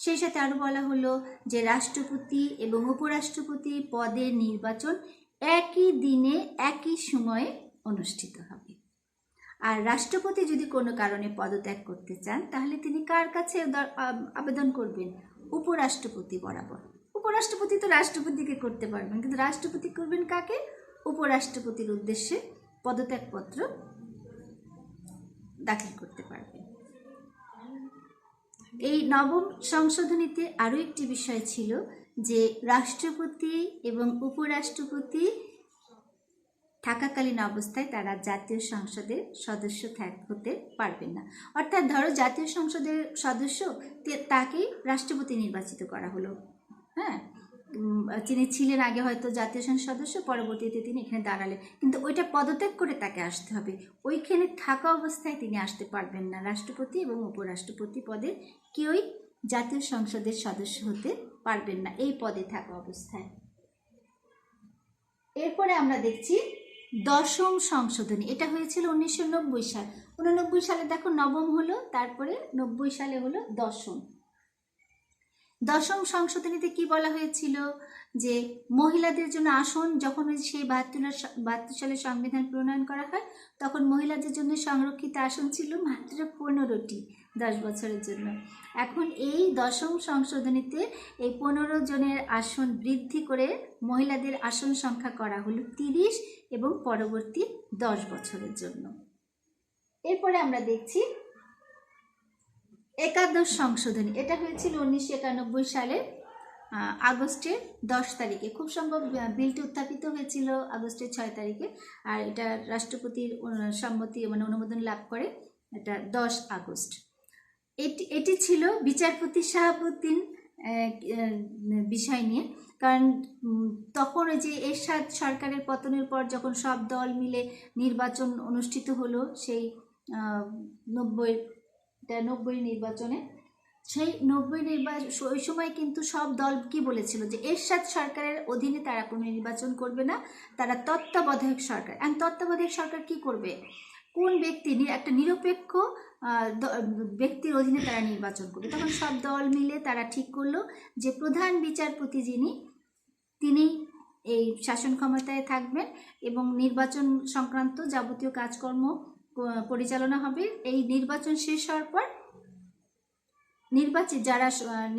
সেই সাথে আরও বলা হলো যে রাষ্ট্রপতি এবং উপরাষ্ট্রপতি পদের নির্বাচন একই দিনে একই সময়ে অনুষ্ঠিত হবে। আর রাষ্ট্রপতি যদি কোনো কারণে পদত্যাগ করতে চান তাহলে তিনি কার কাছে আবেদন করবেন? উপরাষ্ট্রপতি বরাবর। উপরাষ্ট্রপতি তো রাষ্ট্রপতিকে করতে পারবেন, কিন্তু রাষ্ট্রপতি করবেন কাকে? উপরাষ্ট্রপতির উদ্দেশ্যে পদত্যাগপত্র দাখিল করতে পারবেন। এই নবম সংশোধনীতে আরও একটি বিষয় ছিল যে রাষ্ট্রপতি এবং উপরাষ্ট্রপতি থাকাকালীন অবস্থায় তারা জাতীয় সংসদের সদস্য হতে পারবেন না। অর্থাৎ ধরো জাতীয় সংসদের সদস্য, তাকেই রাষ্ট্রপতি নির্বাচিত করা হলো, হ্যাঁ, তিনি ছিলেন আগে হয়তো জাতীয় সংসদ সদস্য, পরবর্তীতে তিনি এখানে দাঁড়ালেন, কিন্তু ওইটা পদত্যাগ করে তাকে আসতে হবে। ওইখানে থাকা অবস্থায় তিনি আসতে পারবেন না। রাষ্ট্রপতি এবং উপরাষ্ট্রপতি পদে কেউই জাতীয় সংসদের সদস্য হতে পারবেন না এই পদে থাকা অবস্থায়। এরপরে আমরা দেখছি দশম সংশোধনী। এটা হয়েছিল 1990 সাল। 89 সালে দেখো নবম হলো, তারপরে 90 সালে হলো দশম। দশম সংশোধনীতে কি বলা হয়েছিল? যে মহিলাদের জন্য আসন, যখন সেই 72 সালে সংবিধান প্রণয়ন করা হয় তখন মহিলাদের জন্য সংরক্ষিত আসন ছিল মাত্র 15টি 10 বছরের জন্য। এখন এই দশম সংশোধনীতে এই 15 জনের আসন বৃদ্ধি করে মহিলাদের আসন সংখ্যা করা হলো 30 এবং পরবর্তী 10 বছরের জন্য। এরপরে আমরা দেখছি একাদশ সংশোধনী। এটা হয়েছিল 1991 সালে আগস্টের 10 তারিখে, খুব সম্ভব বিলটি উত্থাপিত হয়েছিল আগস্টের 6 তারিখে, আর এটা রাষ্ট্রপতির সম্মতি মানে অনুমোদন লাভ করে এটা 10 আগস্ট। এটি ছিল বিচারপতি শাহাবুদ্দিন বিষয় নিয়ে। কারণ তখন ওই যে এরশাদ সরকারের পতনের পর যখন সব দল মিলে নির্বাচন অনুষ্ঠিত হলো, সেই 90 নির্বাচনে, সেই 90 নির্বাচন, ওই সময় কিন্তু সব দল কি বলেছিল যে এরশাদ সরকারের অধীনে তারা কোনো নির্বাচন করবে না, তারা তত্ত্বাবধায়ক সরকার। এখন তত্ত্বাবধায়ক সরকার কি করবে? কোন ব্যক্তি, একটা নিরপেক্ষ ব্যক্তির অধীনে তারা নির্বাচন করবে। তখন সব দল মিলে তারা ঠিক করলো যে প্রধান বিচারপতি যিনি, তিনি এই শাসন ক্ষমতায় থাকবেন এবং নির্বাচন সংক্রান্ত যাবতীয় কাজকর্ম পরিচালনা হবে। এই নির্বাচন শেষ হওয়ার পর যারা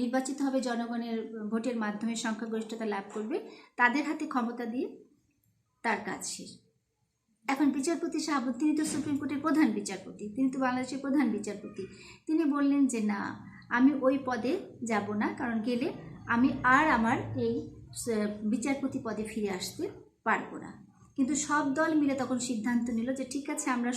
নির্বাচিত হবে জনগণের ভোটের মাধ্যমে সংখ্যাগরিষ্ঠতা লাভ করবে, তাদের হাতে ক্ষমতা দিয়ে তার কাজ শেষ। এখন বিচারপতি শাহাবুদ্দিন, তিনি তো সুপ্রিম কোর্টের প্রধান বিচারপতি, তিনি তো বাংলাদেশের প্রধান বিচারপতি, তিনি বললেন যে না, আমি ওই পদে যাব না, কারণ গেলে আমি আর আমার এই বিচারপতি পদে ফিরে আসতে পারবো না। কিন্তু সব দল মিলে তখন সিদ্ধান্ত নিল যে ঠিক আছে, আমরা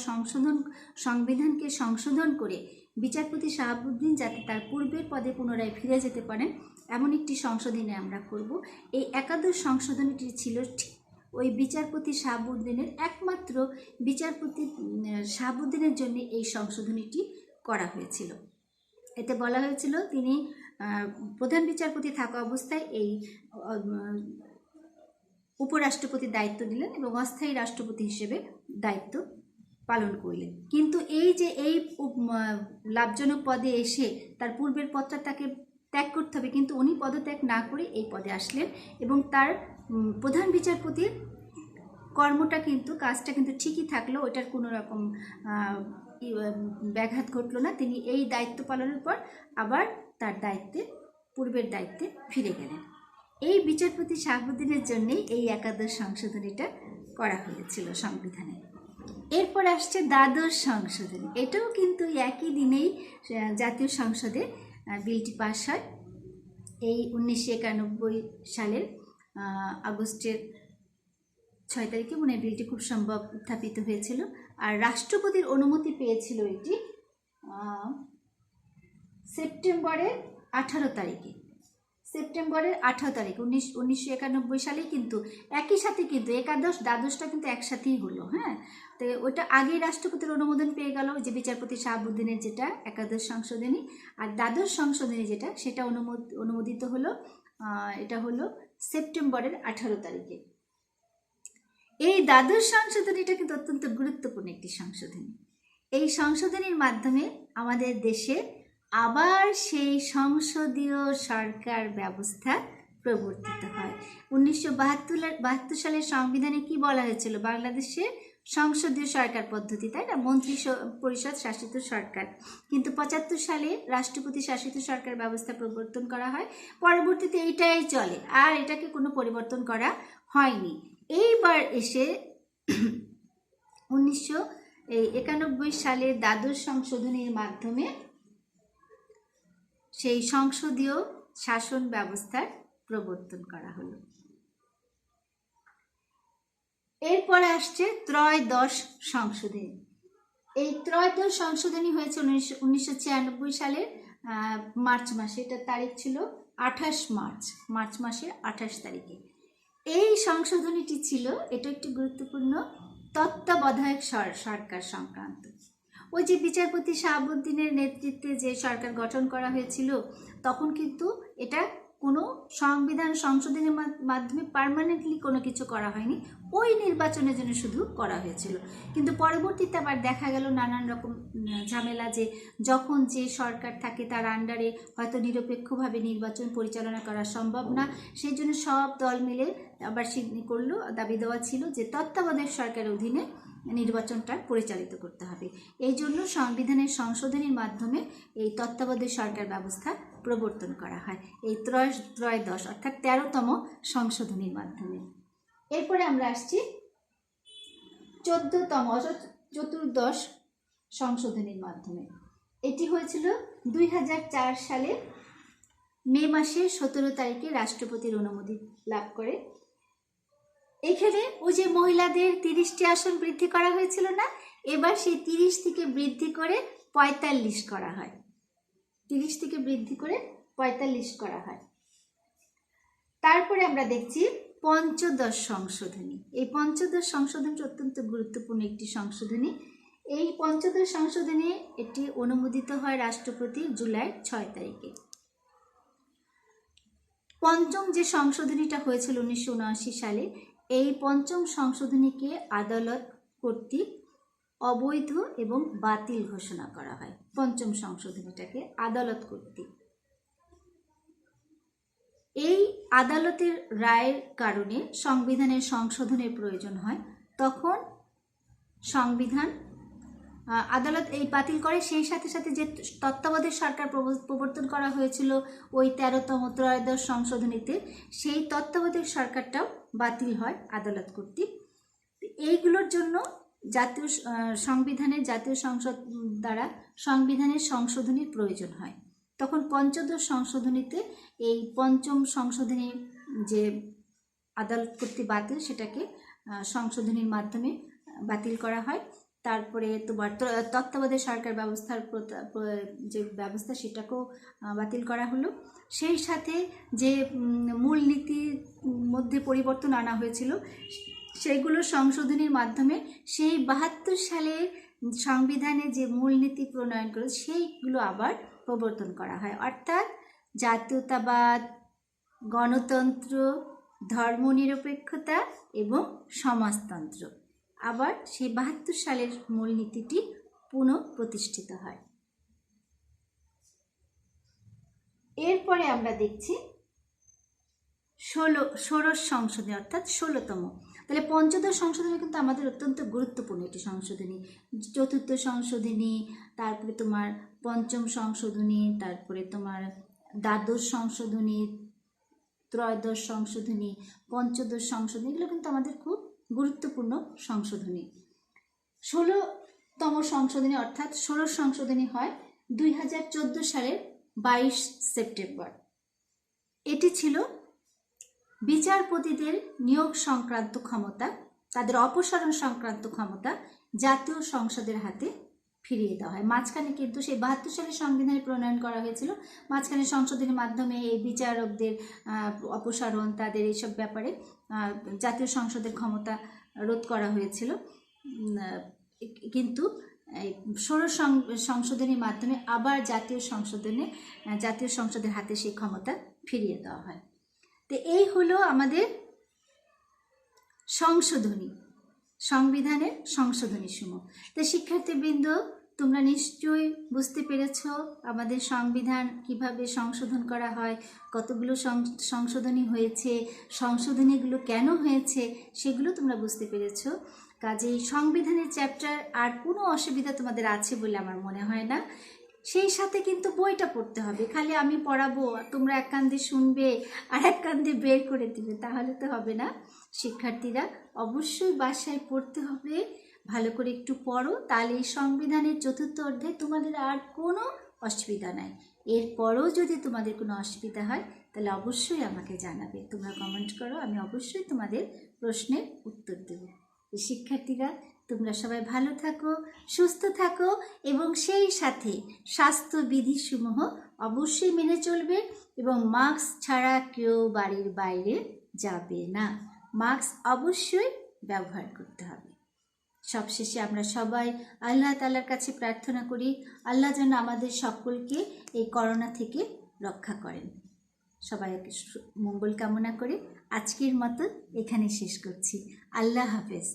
সংবিধানকে সংশোধন করে বিচারপতি শাহাবুদ্দিন যাতে তার পূর্বের পদে পুনরায় ফিরে যেতে পারেন এমন একটি সংশোধনী আমরা করব। এই একাদশ সংশোধনীটি ছিল ঠিক ওই বিচারপতি শাহাবুদ্দিনের, একমাত্র বিচারপতি শাহাবুদ্দিনের জন্য এই সংশোধনীটি করা হয়েছিল। এতে বলা হয়েছিল তিনি প্রধান বিচারপতি থাকা অবস্থায় এই উপরাষ্ট্রপতির দায়িত্ব দিলেন এবং অস্থায়ী রাষ্ট্রপতি হিসেবে দায়িত্ব পালন করলেন। কিন্তু এই যে এই লাভজনক পদে এসে তার পূর্বের পদটা তাকে ত্যাগ করতে হবে, কিন্তু উনি পদত্যাগ না করে এই পদে আসলেন এবং তার প্রধান বিচারপতির কর্মটা কিন্তু, কাজটা কিন্তু ঠিকই থাকলো, ওইটার কোনো রকম ব্যাঘাত ঘটলো না। তিনি এই দায়িত্ব পালনের পর আবার তার পূর্বের দায়িত্বে ফিরে গেলেন। এই বিচারপতি শাহাবুদ্দিনের জন্যেই এই একাদশ সংশোধনীটা করা হয়েছিল সংবিধানে। এরপর আসছে দ্বাদশ সংশোধনী। এটাও কিন্তু একই দিনেই জাতীয় সংসদে বিলটি পাস হয়। এই 1991 সালের আগস্টের 6 তারিখে মনে হয় বিলটি খুব সম্ভব উত্থাপিত হয়েছিল। আর রাষ্ট্রপতির অনুমতি পেয়েছিল এটি সেপ্টেম্বরের 18 তারিখে। 1991 সালেই কিন্তু একই সাথে কিন্তু একাদশ দ্বাদশটা কিন্তু একসাথেই হলো। হ্যাঁ, তো ওইটা আগেই রাষ্ট্রপতির অনুমোদন পেয়ে গেল, যে বিচারপতি শাহাবুদ্দিনের যেটা একাদশ সংশোধনী, আর দ্বাদশ সংশোধনী যেটা সেটা অনুমোদিত হলো, এটা হলো সেপ্টেম্বরের 18 তারিখে। এই দ্বাদশ সংশোধনীটা কিন্তু অত্যন্ত গুরুত্বপূর্ণ একটি সংশোধনী। এই সংশোধনীর মাধ্যমে আমাদের দেশে আবার সেই সংসদীয় সরকার ব্যবস্থা প্রবর্তিত হয়। 1972 সালের সংবিধানে কি বলা হয়েছিল? বাংলাদেশে সংসদীয় সরকার পদ্ধতি, তাই না, মন্ত্রী পরিষদ শাসিত সরকার। কিন্তু 75 সালে রাষ্ট্রপতি শাসিত সরকার ব্যবস্থা প্রবর্তন করা হয়। পরবর্তীতে এইটাই চলে, আর এটাকে কোনো পরিবর্তন করা হয়নি। এইবার এসে 1991 সালের দ্বাদশ সংশোধনীর মাধ্যমে সেই সংসদীয় শাসন ব্যবস্থার প্রবর্তন করা হলো। এরপরে আসছে ত্রয়োদশ সংশোধনী। এই ত্রয়োদশ সংশোধনী হয়েছে 1996 সালের মার্চ মাসে। এটার তারিখ ছিল 28 মার্চ মাসের 28 তারিখে। এই সংশোধনীটি ছিল, এটা একটি গুরুত্বপূর্ণ, তত্ত্বাবধায়ক সরকার সংক্রান্ত। ওই যে বিচারপতি শাহাবুদ্দিনের নেতৃত্বে যে সরকার গঠন করা হয়েছিল, তখন কিন্তু এটা কোনো সংবিধান সংশোধনের মাধ্যমে পার্মানেন্টলি কোনো কিছু করা হয়নি, ওই নির্বাচনের জন্য শুধু করা হয়েছিল। কিন্তু পরবর্তীতে আবার দেখা গেল নানান রকম ঝামেলা, যে যখন যে সরকার থাকে তার আন্ডারে হয়তো নিরপেক্ষভাবে নির্বাচন পরিচালনা করা সম্ভব না, সেই জন্য সব দল মিলে আবার করলো, দাবি দেওয়া ছিল যে তত্ত্বাবধায়ক সরকারের অধীনে নির্বাচনটা পরিচালিত করতে হবে। এই জন্য সংবিধানের সংশোধনীর মাধ্যমে এই তত্ত্বাবধায়ক সরকার ব্যবস্থা প্রবর্তন করা হয়, এই ত্রয়োদশ অর্থাৎ 13তম সংশোধনীর মাধ্যমে। এরপরে আমরা আসছি 14তম চতুর্দশ সংশোধনীর মাধ্যমে। এটি হয়েছিল 2004 সালে মে মাসের 17 তারিখে রাষ্ট্রপতির অনুমতি লাভ করে। এখানে ওই যে মহিলাদের 30টি আসন বৃদ্ধি করা হয়েছিল না, এবার সেই 30 থেকে বৃদ্ধি করে 45 করা হয়। 30 থেকে বৃদ্ধি করে 45 করা হয়। তারপরে আমরা দেখছি পঞ্চদশ সংশোধনী। এই পঞ্চদশ সংশোধনী অত্যন্ত গুরুত্বপূর্ণ একটি সংশোধনী। এই পঞ্চদশ সংশোধনী এটি অনুমোদিত হয় রাষ্ট্রপতি জুলাই 6 তারিখে। পঞ্চম যে সংশোধনীটা হয়েছিল 1979 সালে, এই পঞ্চম সংশোধনীকে আদালত কর্তৃক অবৈধ এবং বাতিল ঘোষণা করা হয়। পঞ্চম সংশোধনীটাকে আদালত কর্তৃক, এই আদালতের রায়ের কারণে সংবিধানের সংশোধনের প্রয়োজন হয়। তখন সংবিধান আদালত এই বাতিল করে। সেই সাথে সাথে যে তত্ত্বাবধায়ক সরকার প্রবর্তন করা হয়েছিল ওই 13তম ত্রয়োদশ সংশোধনীতে, সেই তত্ত্বাবধায়ক সরকারটাও বাতিল হয় আদালত কর্তৃক। এইগুলোর জন্য জাতীয় সংসদ দ্বারা সংবিধানের সংশোধনীর প্রয়োজন হয়। তখন পঞ্চদশ সংশোধনীতে এই পঞ্চম সংশোধনী যে আদালত কর্তৃক বাতিল, সেটাকে সংশোধনীর মাধ্যমে বাতিল করা হয়। তারপরে তোমার তত্ত্বাবধায়ক সরকার ব্যবস্থার যে ব্যবস্থা, সেটাকেও বাতিল করা হলো। সেই সাথে যে মূলনীতির মধ্যে পরিবর্তন আনা হয়েছিল, সেইগুলো সংশোধনীর মাধ্যমে সেই 72 সালের সংবিধানে যে মূলনীতি প্রণয়ন করে সেইগুলো আবার প্রবর্তন করা হয়। অর্থাৎ জাতীয়তাবাদ, গণতন্ত্র, ধর্মনিরপেক্ষতা এবং সমাজতন্ত্র, আবার সেই 72 সালের মূলনীতিটি পুনঃপ্রতিষ্ঠিত হয়। এরপরে আমরা দেখছি ষোড়শ সংশোধনী, অর্থাৎ 16তম। তাহলে পঞ্চদশ সংশোধনী কিন্তু আমাদের অত্যন্ত গুরুত্বপূর্ণ একটি সংশোধনী। চতুর্থ সংশোধনী, তারপরে তোমার পঞ্চম সংশোধনী, তারপরে তোমার দ্বাদশ সংশোধনী, ত্রয়োদশ সংশোধনী, পঞ্চদশ সংশোধনী, এগুলো কিন্তু আমাদের খুব গুরুত্বপূর্ণ সংশোধনী। 16তম সংশোধনী অর্থাৎ ষোড়শ সংশোধনী হয় 2014 সালের 22 সেপ্টেম্বর। এটি ছিল বিচারপতিদের নিয়োগ সংক্রান্ত ক্ষমতা, তাদের অপসারণ সংক্রান্ত ক্ষমতা জাতীয় সংসদের হাতে ফিরিয়ে দেওয়া হয়। মাঝখানে কিন্তু সেই 72 সালের সংবিধানে প্রণয়ন করা হয়েছিল, মাঝখানে সংশোধনীর মাধ্যমে এই বিচারকদের অপসারণ, তাদের এইসব ব্যাপারে জাতীয় সংসদের ক্ষমতা রোধ করা হয়েছিল। কিন্তু ষোড়শ সংশোধনীর মাধ্যমে আবার জাতীয় সংসদের হাতে সেই ক্ষমতা ফিরিয়ে দেওয়া হয়। তো এই হলো আমাদের সংশোধনী, সংবিধানের সংশোধনী সমূহ। তো শিক্ষার্থীবৃন্দ, তোমরা নিশ্চয়ই বুঝতে পেরেছ আমাদের সংবিধান কিভাবে সংশোধন করা হয়, কতগুলো সংশোধনী হয়েছে, সংশোধনীগুলো কেন হয়েছে, সেগুলো তোমরা বুঝতে পেরেছ। কাজেই সংবিধানের চ্যাপ্টার আর কোনো অসুবিধা তোমাদের আছে বলে আমার মনে হয় না। সেই সাথে কিন্তু বইটা পড়তে হবে। খালি আমি পড়াবো, তোমরা এক কান দিয়ে শুনবে আর এক কান দিয়ে বের করে দিবে, তাহলে তো হবে না। শিক্ষার্থীরা অবশ্যই বাসায় পড়তে হবে, ভালো করে একটু পড়ো, তাহলে এই সংবিধানের 4র্থ অধ্যায় তোমাদের আর কোনো অসুবিধা নাই। এরপরও যদি তোমাদের কোনো অসুবিধা হয় তাহলে অবশ্যই আমাকে জানাবে, তোমরা কমেন্ট করো, আমি অবশ্যই তোমাদের প্রশ্নের উত্তর দেব। শিক্ষার্থীরা, তোমরা সবাই ভালো থাকো, সুস্থ থাকো এবং সেই সাথে স্বাস্থ্যবিধিসমূহ অবশ্যই মেনে চলবে এবং মাস্ক ছাড়া কেউ বাড়ির বাইরে যাবে না। মাস্ক অবশ্যই ব্যবহার করতে হবে। সবশেষে আমরা সবাই আল্লাহ তাআলার কাছে প্রার্থনা করি, আল্লাহ যেন আমাদের সকলকে এই করোনা থেকে রক্ষা করেন। সবাইকে মঙ্গল কামনা করে আজকের মতো এখানে শেষ করছি। আল্লাহ হাফেজ।